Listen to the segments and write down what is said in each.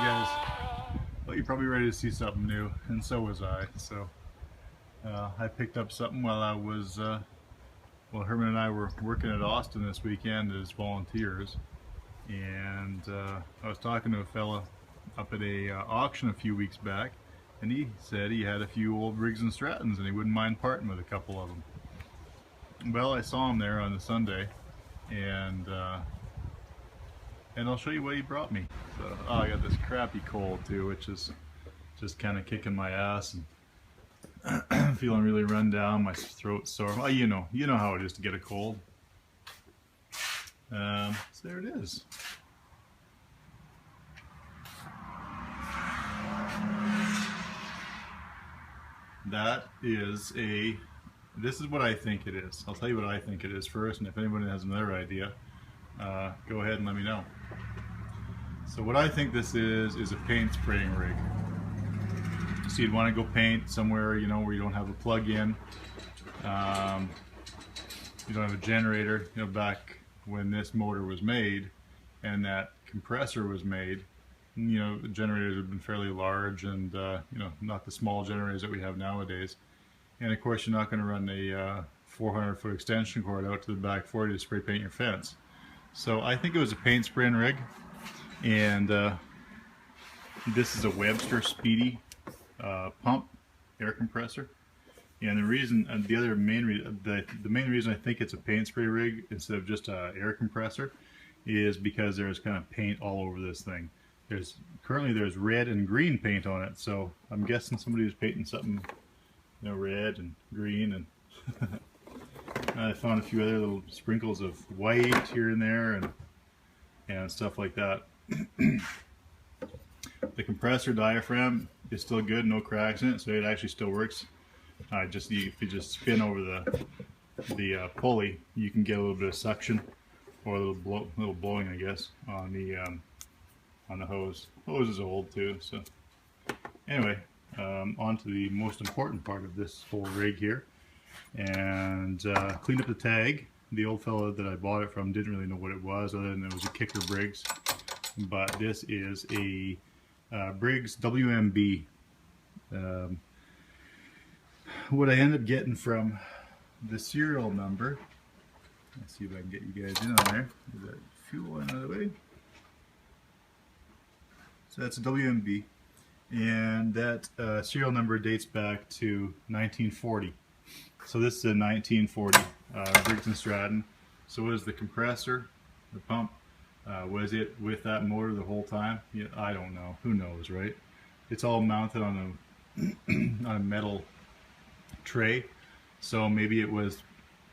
guys, well, you're probably ready to see something new, and so was I. So I picked up something while I was, well, Herman and I were working at Austin this weekend as volunteers, and I was talking to a fella up at a auction a few weeks back, and he said he had a few old Briggs and Strattons and he wouldn't mind parting with a couple of them. Well, I saw him there on the Sunday, and I'll show you what he brought me. So, oh, I got this crappy cold too, which is just kind of kicking my ass, and I'm feeling really run down. My throat's sore. Well, you know how it is to get a cold. So there it is. That is a. This is what I think it is. I'll tell you what I think it is first, and if anyone has another idea, go ahead and let me know. So what I think this is a paint spraying rig. So you'd want to go paint somewhere, where you don't have a plug-in, you don't have a generator. Back when this motor was made and that compressor was made, the generators have been fairly large, and not the small generators that we have nowadays. And of course, you're not going to run a 400-foot extension cord out to the back 40 to spray paint your fence. So I think it was a paint spraying rig, and this is a Webster Speedy pump air compressor. And the reason, the main reason I think it's a paint spray rig instead of just a air compressor is because there's kind of paint all over this thing. Currently there's red and green paint on it, so I'm guessing somebody was painting something, red and green, and I found a few other little sprinkles of white here and there, and stuff like that. The compressor diaphragm is still good, no cracks in it, so it actually still works. If you just spin over the pulley, you can get a little bit of suction, or a little blowing, I guess, on the hose. Hose is old too. So anyway, on to the most important part of this whole rig here, and cleaned up the tag. The old fellow that I bought it from didn't really know what it was, other than it was a Kicker Briggs. But this is a Briggs WMB. What I ended up getting from the serial number, let's see if I can get you guys in on there. Is that fuel another way? So that's a WMB, and that serial number dates back to 1940. So this is a 1940 Briggs and Stratton. So was the compressor, the pump, was it with that motor the whole time? Yeah, I don't know. Who knows, right? It's all mounted on a metal tray, so maybe it was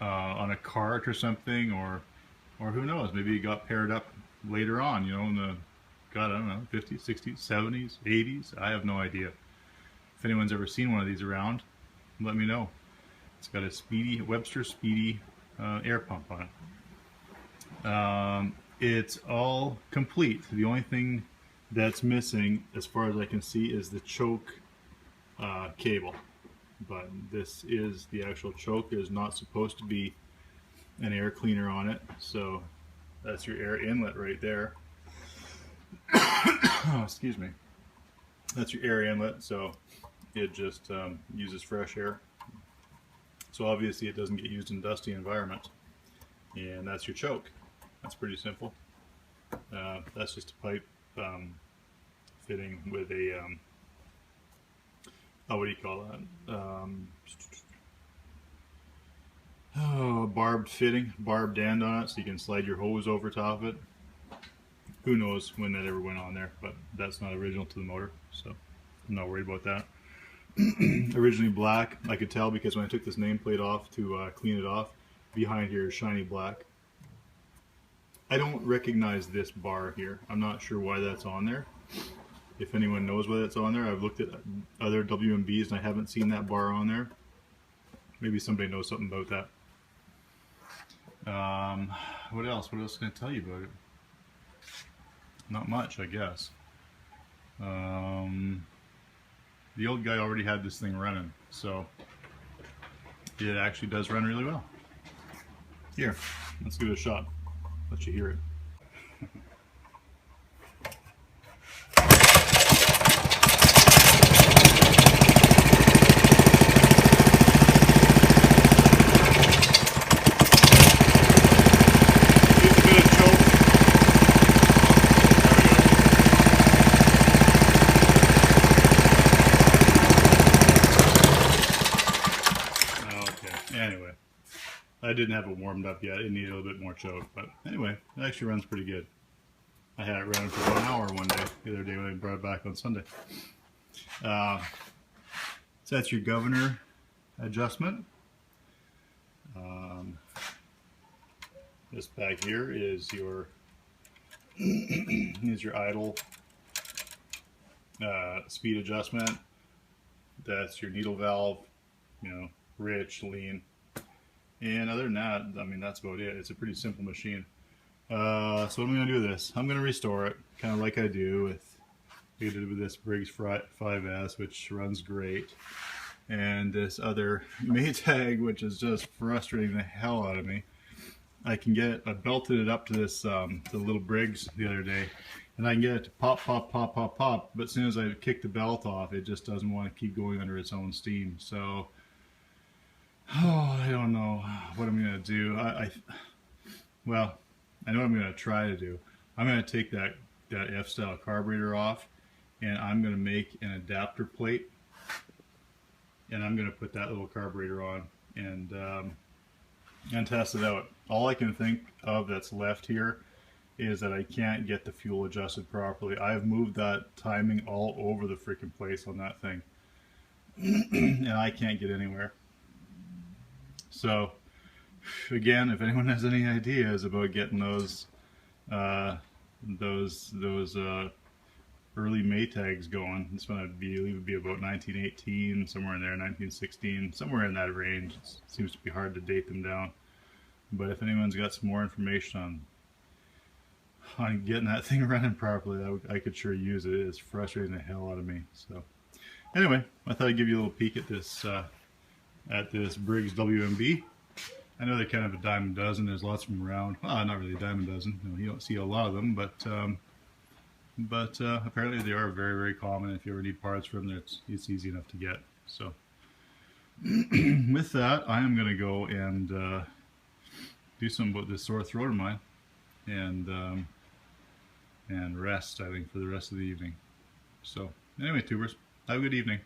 on a cart or something, or who knows? Maybe it got paired up later on, in the, God, I don't know, 50s, 60s, 70s, 80s. I have no idea. If anyone's ever seen one of these around, let me know. It's got a Webster Speedy air pump on it. It's all complete. The only thing that's missing, as far as I can see, is the choke cable. But this is the actual choke. There's not supposed to be an air cleaner on it, so that's your air inlet right there. Oh, excuse me. That's your air inlet, so it just uses fresh air. So obviously it doesn't get used in dusty environments. And that's your choke. That's pretty simple. That's just a pipe fitting with a what do you call that? Barbed fitting, barbed end on it, so you can slide your hose over top of it. Who knows when that ever went on there, but that's not original to the motor, so I'm not worried about that. Originally black, I could tell because when I took this nameplate off to clean it off, behind here is shiny black. I don't recognize this bar here. I'm not sure why that's on there. If anyone knows why that's on there, I've looked at other WMBs and I haven't seen that bar on there. Maybe somebody knows something about that. What else? What else can I tell you about it? Not much, I guess. The old guy already had this thing running, so it actually does run really well. Here, let's give it a shot. Let you hear it. I didn't have it warmed up yet. It needed a little bit more choke, but anyway, it actually runs pretty good. I had it running for 1 hour one day, the other day when I brought it back on Sunday. So that's your governor adjustment. This back here is your idle speed adjustment. That's your needle valve, you know, rich, lean. And other than that, I mean, that's about it. It's a pretty simple machine. So what I'm going to do with this, I'm going to restore it, kind of like I do with this Briggs 5S, which runs great. And this other Maytag, which is just frustrating the hell out of me. I belted it up to this, the little Briggs the other day, and I can get it to pop, pop, pop, pop, pop, but as soon as I kick the belt off, it just doesn't want to keep going under its own steam. So, I don't know what I'm going to do. Well, I know what I'm going to try to do. I'm going to take that F-style carburetor off, and I'm going to make an adapter plate, and I'm going to put that little carburetor on and test it out. All I can think of that's left here is that I can't get the fuel adjusted properly. I've moved that timing all over the freaking place on that thing, and I can't get anywhere. So again, if anyone has any ideas about getting those early Maytags going, it's going to be about 1918, somewhere in there, 1916, somewhere in that range. It seems to be hard to date them down. But if anyone's got some more information on getting that thing running properly, I could sure use it. It's frustrating the hell out of me. So anyway, I thought I'd give you a little peek at this Briggs WMB. I know they're kind of a dime a dozen. There's lots of them around. Well, not really a dime a dozen. No, you don't see a lot of them, but apparently they are very, very common. If you ever need parts from them, it's easy enough to get. So with that, I am going to go and do something about this sore throat of mine, and rest, I think, for the rest of the evening. So anyway, tubers, have a good evening.